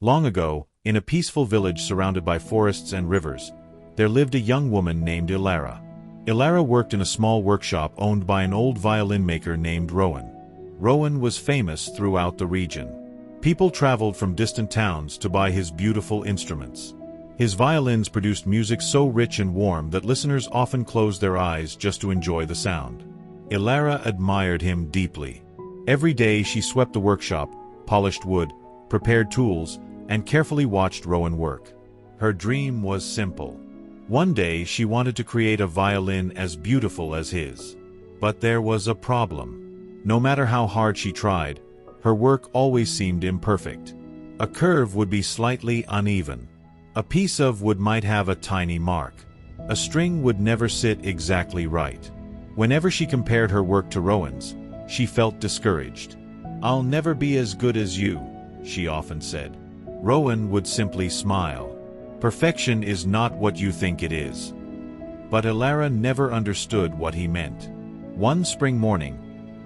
Long ago, in a peaceful village surrounded by forests and rivers, there lived a young woman named Elara. Elara worked in a small workshop owned by an old violin maker named Rowan. Rowan was famous throughout the region. People traveled from distant towns to buy his beautiful instruments. His violins produced music so rich and warm that listeners often closed their eyes just to enjoy the sound. Elara admired him deeply. Every day she swept the workshop, polished wood, prepared tools, and carefully watched Rowan work. Her dream was simple. One day she wanted to create a violin as beautiful as his. But there was a problem. No matter how hard she tried, her work always seemed imperfect. A curve would be slightly uneven. A piece of wood might have a tiny mark. A string would never sit exactly right. Whenever she compared her work to Rowan's, she felt discouraged. "I'll never be as good as you," she often said. Rowan would simply smile. "Perfection is not what you think it is." But Elara never understood what he meant. One spring morning,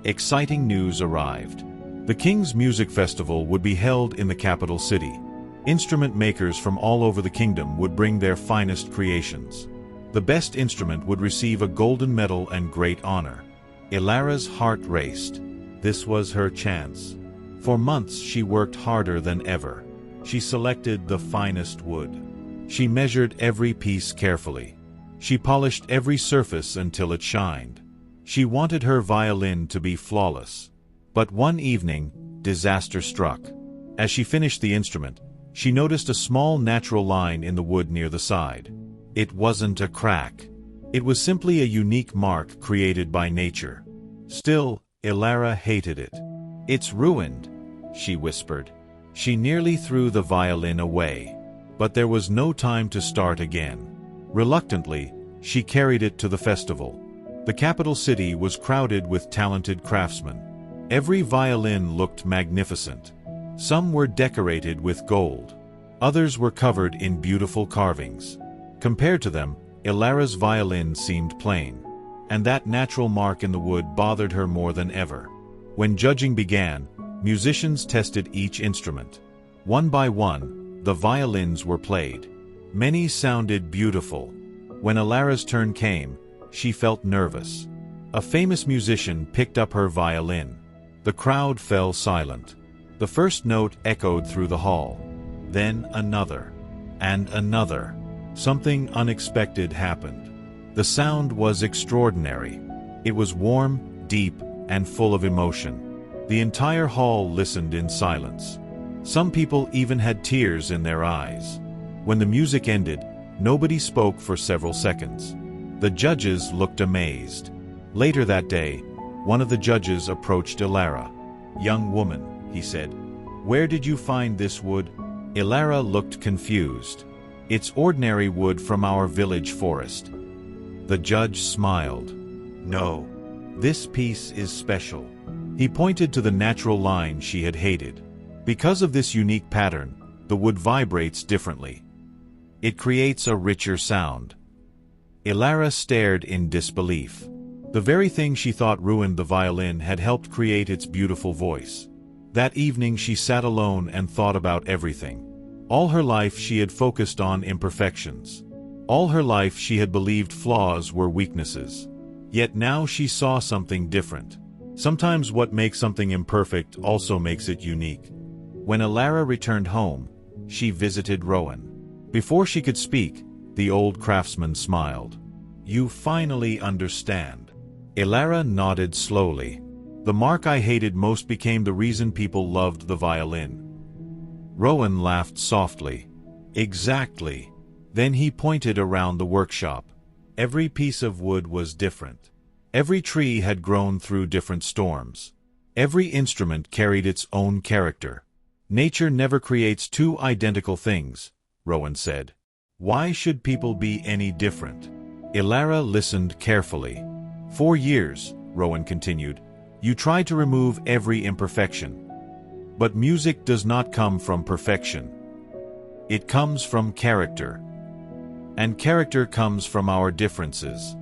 exciting news arrived. The King's Music Festival would be held in the capital city. Instrument makers from all over the kingdom would bring their finest creations. The best instrument would receive a golden medal and great honor. Elara's heart raced. This was her chance. For months she worked harder than ever. She selected the finest wood. She measured every piece carefully. She polished every surface until it shined. She wanted her violin to be flawless. But one evening, disaster struck. As she finished the instrument, she noticed a small natural line in the wood near the side. It wasn't a crack. It was simply a unique mark created by nature. Still, Elara hated it. "It's ruined," she whispered. She nearly threw the violin away. But there was no time to start again. Reluctantly, she carried it to the festival. The capital city was crowded with talented craftsmen. Every violin looked magnificent. Some were decorated with gold. Others were covered in beautiful carvings. Compared to them, Elara's violin seemed plain. And that natural mark in the wood bothered her more than ever. When judging began, musicians tested each instrument. One by one, the violins were played. Many sounded beautiful. When Elara's turn came, she felt nervous. A famous musician picked up her violin. The crowd fell silent. The first note echoed through the hall. Then another. And another. Something unexpected happened. The sound was extraordinary. It was warm, deep, and full of emotion. The entire hall listened in silence. Some people even had tears in their eyes. When the music ended, nobody spoke for several seconds. The judges looked amazed. Later that day, one of the judges approached Elara. "Young woman," he said, "where did you find this wood?" Elara looked confused. "It's ordinary wood from our village forest." The judge smiled. "No, this piece is special." He pointed to the natural line she had hated. Because of this unique pattern, the wood vibrates differently. It creates a richer sound. Elara stared in disbelief. The very thing she thought ruined the violin had helped create its beautiful voice. That evening she sat alone and thought about everything. All her life she had focused on imperfections. All her life she had believed flaws were weaknesses. Yet now she saw something different. Sometimes what makes something imperfect also makes it unique. When Elara returned home, she visited Rowan. Before she could speak, the old craftsman smiled. "You finally understand." Elara nodded slowly. "The mark I hated most became the reason people loved the violin." Rowan laughed softly. "Exactly." Then he pointed around the workshop. Every piece of wood was different. Every tree had grown through different storms. Every instrument carried its own character. "Nature never creates two identical things," Rowan said. "Why should people be any different?" Elara listened carefully. "For years," Rowan continued, "you tried to remove every imperfection. But music does not come from perfection. It comes from character. And character comes from our differences."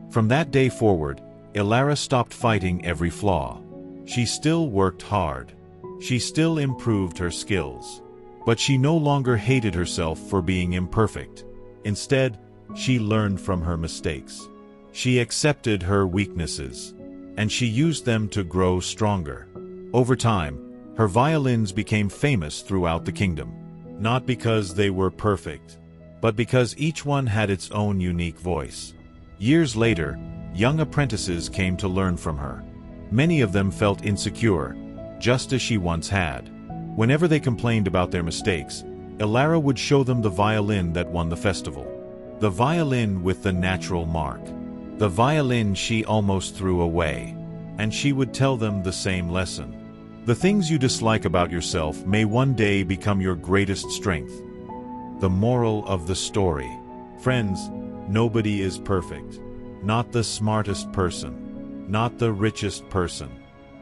From that day forward, Elara stopped fighting every flaw. She still worked hard. She still improved her skills. But she no longer hated herself for being imperfect. Instead, she learned from her mistakes. She accepted her weaknesses, and she used them to grow stronger. Over time, her violins became famous throughout the kingdom, not because they were perfect, but because each one had its own unique voice. Years later, young apprentices came to learn from her. Many of them felt insecure, just as she once had. Whenever they complained about their mistakes, Elara would show them the violin that won the festival. The violin with the natural mark. The violin she almost threw away. And she would tell them the same lesson. The things you dislike about yourself may one day become your greatest strength. The moral of the story. Friends, nobody is perfect. Not the smartest person. Not the richest person.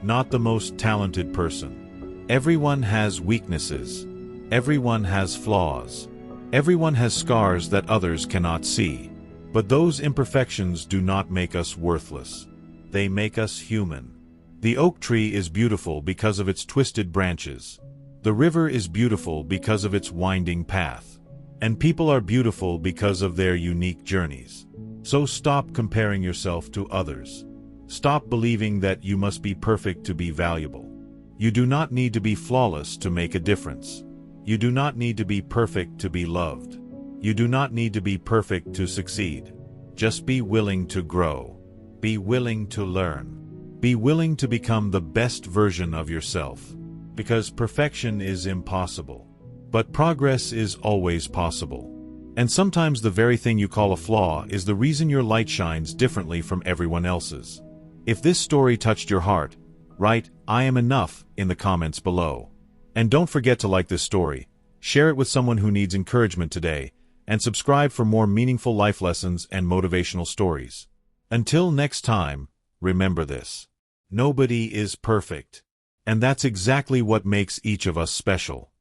Not the most talented person. Everyone has weaknesses. Everyone has flaws. Everyone has scars that others cannot see. But those imperfections do not make us worthless. They make us human. The oak tree is beautiful because of its twisted branches. The river is beautiful because of its winding path. And people are beautiful because of their unique journeys. So stop comparing yourself to others. Stop believing that you must be perfect to be valuable. You do not need to be flawless to make a difference. You do not need to be perfect to be loved. You do not need to be perfect to succeed. Just be willing to grow. Be willing to learn. Be willing to become the best version of yourself. Because perfection is impossible. But progress is always possible. And sometimes the very thing you call a flaw is the reason your light shines differently from everyone else's. If this story touched your heart, write, "I am enough" in the comments below. And don't forget to like this story, share it with someone who needs encouragement today, and subscribe for more meaningful life lessons and motivational stories. Until next time, remember this. Nobody is perfect. And that's exactly what makes each of us special.